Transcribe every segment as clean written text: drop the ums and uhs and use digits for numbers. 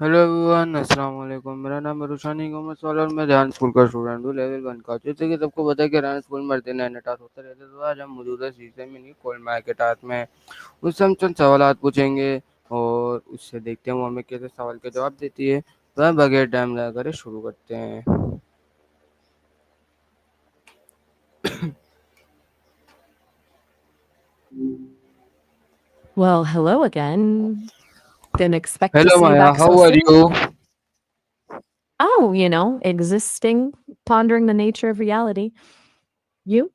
Hello everyone, अस्सलाम वालेकुम। मेरा नाम है रोशन इकोमर्स वाला और मैं ध्यान स्कूल का स्टूडेंट हूँ, लेवल 1 का। जैसे कि सबको पता है कि ध्यान स्कूल में हर दिन नए नए टास्क होते रहते हैं, तो आज हम मौजूदा सीजन में नहीं कोल्ड मार के टास्क में उससे हम चंद सवाल पूछेंगे और उससे देखते हैं वो हमें कैसे सवाल के जवाब देती है। तो हम बगैर टाइम लगाकर शुरू करते हैं। Well, hello again. Didn't expect to hello see you Maya, back so how are soon. You? Oh, existing, pondering the nature of reality. You?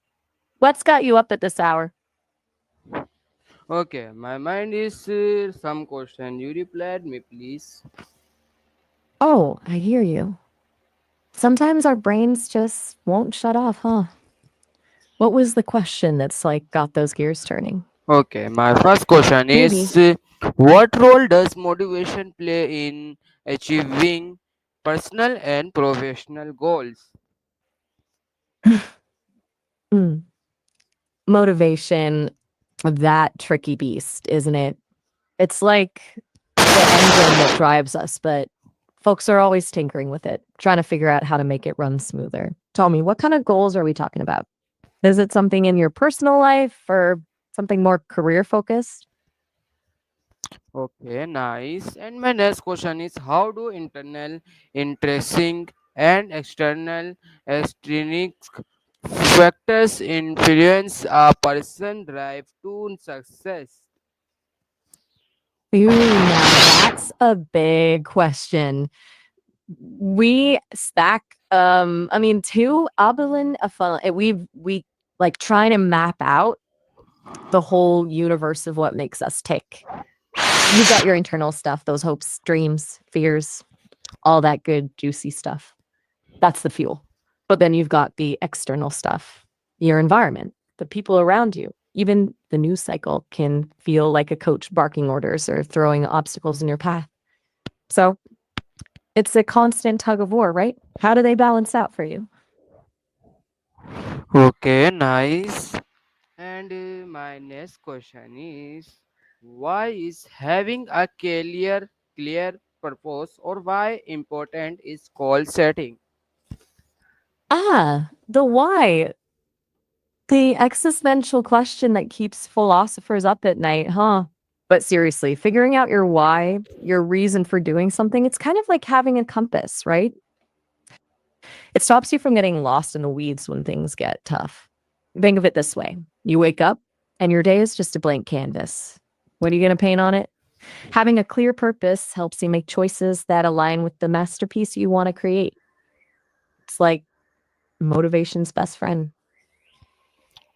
What's got you up at this hour? Okay, my mind is some question. You replied me, please. Oh, I hear you. Sometimes our brains just won't shut off, huh? What was the question that's like got those gears turning? Okay, my first question Maybe. is what role does motivation play in achieving personal and professional goals? Mm. Motivation, that tricky beast, isn't it? It's like the engine that drives us, but folks are always tinkering with it, trying to figure out how to make it run smoother. Tell me, what kind of goals are we talking about? Is it something in your personal life or something more career focused? Okay, nice. And my next question is how do internal interesting and external extrinsic factors influence a person drive to success? Ooh, now that's a big question. We stack I mean two Abelin a fun we like trying to map out the whole universe of what makes us tick. You've got your internal stuff, those hopes, dreams, fears, all that good juicy stuff. That's the fuel. But then you've got the external stuff, your environment, the people around you. Even the news cycle can feel like a coach barking orders or throwing obstacles in your path. So it's a constant tug of war, right? How do they balance out for you? Okay, nice. And my next question is why is having a clear purpose or why important is goal setting? Ah, the why. The existential question that keeps philosophers up at night, huh? But seriously, figuring out your why, your reason for doing something, it's kind of like having a compass, right? It stops you from getting lost in the weeds when things get tough. Think of it this way: you wake up and your day is just a blank canvas. What are you going to paint on it? Having a clear purpose helps you make choices that align with the masterpiece you want to create. It's like motivation's best friend.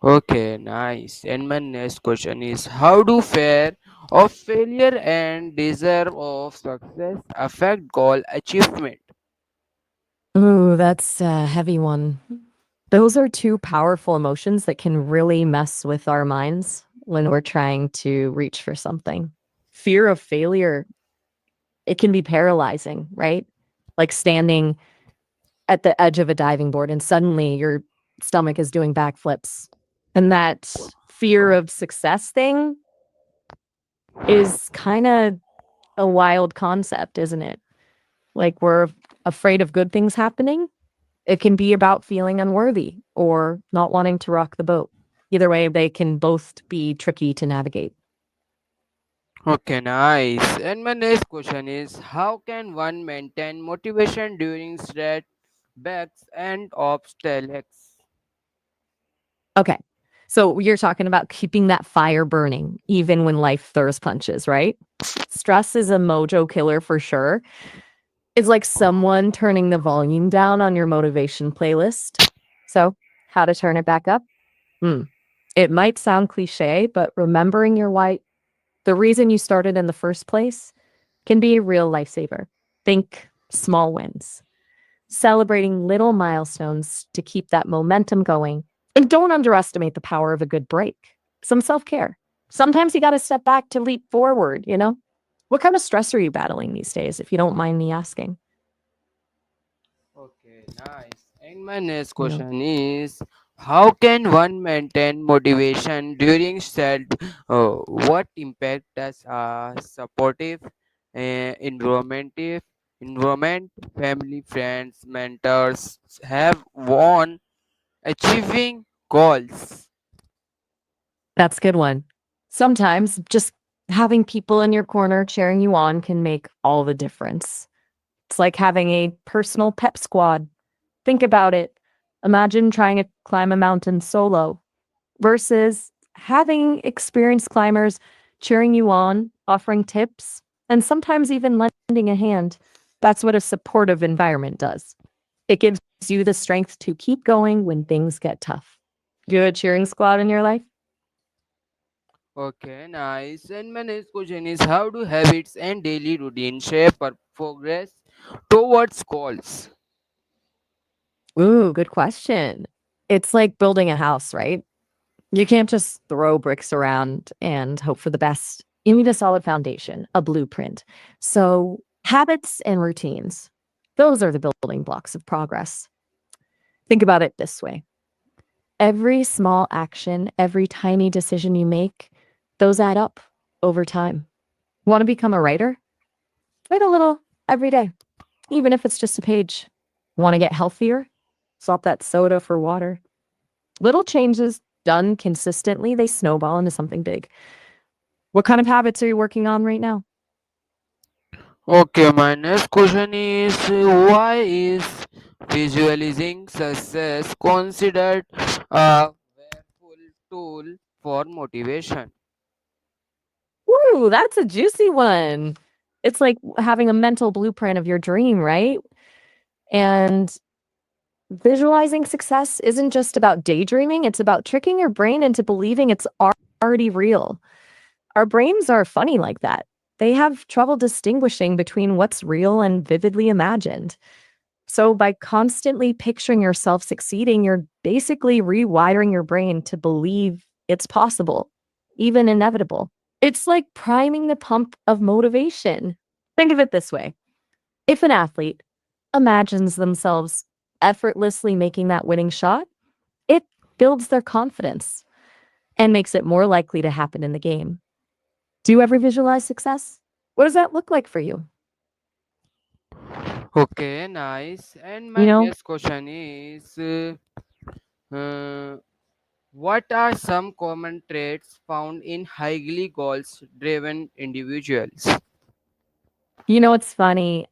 Okay, nice. And my next question is how do fear of failure and desire of success affect goal achievement? Ooh, that's a heavy one. Those are two powerful emotions that can really mess with our minds when we're trying to reach for something. Fear of failure, it can be paralyzing, right? Like standing at the edge of a diving board and suddenly your stomach is doing backflips. And that fear of success thing is kind of a wild concept, isn't it? Like we're afraid of good things happening. It can be about feeling unworthy or not wanting to rock the boat. Either way, they can both be tricky to navigate. Okay, nice. And my next question is how can one maintain motivation during setbacks and obstacles? Okay. So you're talking about keeping that fire burning even when life throws punches, right? Stress is a mojo killer for sure. It's like someone turning the volume down on your motivation playlist. So, how to turn it back up? Hmm. It might sound cliche, but remembering your why, the reason you started in the first place, can be a real lifesaver. Think small wins, celebrating little milestones to keep that momentum going. And don't underestimate the power of a good break. Some self care. Sometimes you got to step back to leap forward, you know? What kind of stress are you battling these days, if you don't mind me asking? Okay, nice. And my next You know, question is how can one maintain motivation during what impact does supportive environment, environment, family, friends, mentors have won achieving goals. That's a good one. Sometimes just having people in your corner cheering you on can make all the difference. It's like having a personal pep squad. Think about it. Imagine trying to climb a mountain solo versus having experienced climbers cheering you on, offering tips, and sometimes even lending a hand. That's what a supportive environment does. It gives you the strength to keep going when things get tough. You have a cheering squad in your life? Okay, nice. And my next question is, how do habits and daily routine shape our progress towards goals? Ooh, good question. It's like building a house, right? You can't just throw bricks around and hope for the best. You need a solid foundation, a blueprint. So, habits and routines, those are the building blocks of progress. Think about it this way: every small action, every tiny decision you make, those add up over time. Want to become a writer? Write a little every day, even if it's just a page. Want to get healthier? Swap that soda for water. Little changes done consistently, they snowball into something big. What kind of habits are you working on right now? Okay, my next question is, why is visualizing success considered a powerful tool for motivation? Ooh, that's a juicy one. It's like having a mental blueprint of your dream, right? And visualizing success isn't just about daydreaming, it's about tricking your brain into believing it's already real. Our brains are funny like that. They have trouble distinguishing between what's real and vividly imagined. So, by constantly picturing yourself succeeding, you're basically rewiring your brain to believe it's possible, even inevitable. It's like priming the pump of motivation. Think of it this way: if an athlete imagines themselves effortlessly making that winning shot, it builds their confidence and makes it more likely to happen in the game. Do you ever visualize success? What does that look like for you? Okay, nice. And You my know, next question is, uh, what are some common traits found in highly goals driven individuals? it's funny.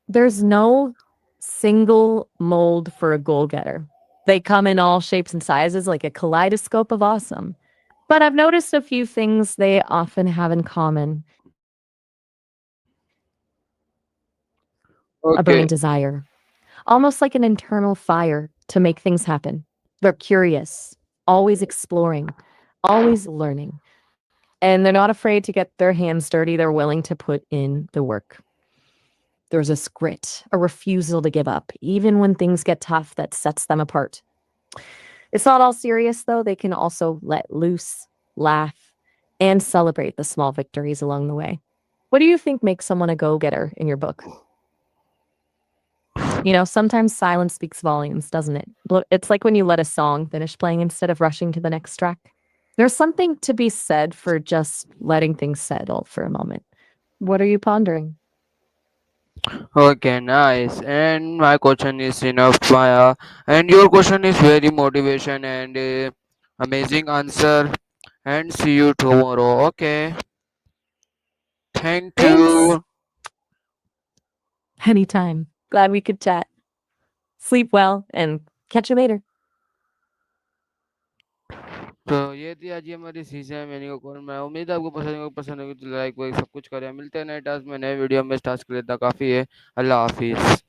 There's no single mold for a goal getter. They come in all shapes and sizes like a kaleidoscope of awesome. But I've noticed a few things they often have in common: a Okay. burning desire, almost like an internal fire to make things happen. They're curious, always exploring, always learning. And they're not afraid to get their hands dirty. They're willing to put in the work. There's a grit, a refusal to give up, even when things get tough, that sets them apart. It's not all serious, though. They can also let loose, laugh, and celebrate the small victories along the way. What do you think makes someone a go getter in your book? Sometimes silence speaks volumes, doesn't it? It's like when you let a song finish playing instead of rushing to the next track. There's something to be said for just letting things settle for a moment. What are you pondering? Okay, nice. And my question is enough, Maya. And your question is very motivation and amazing answer. And see you tomorrow. Okay. Thank Thanks. you. Anytime. Glad we could chat. Sleep well and catch you later. तो ये थी आज की हमारी season मैंने को call मैं उम्मीद है आपको पसंद होगी तो लाइक वाइक सब कुछ करें मिलते हैं नए टास्क में नए वीडियो में टास्क लेता काफ़ी है अल्लाह हाफिज़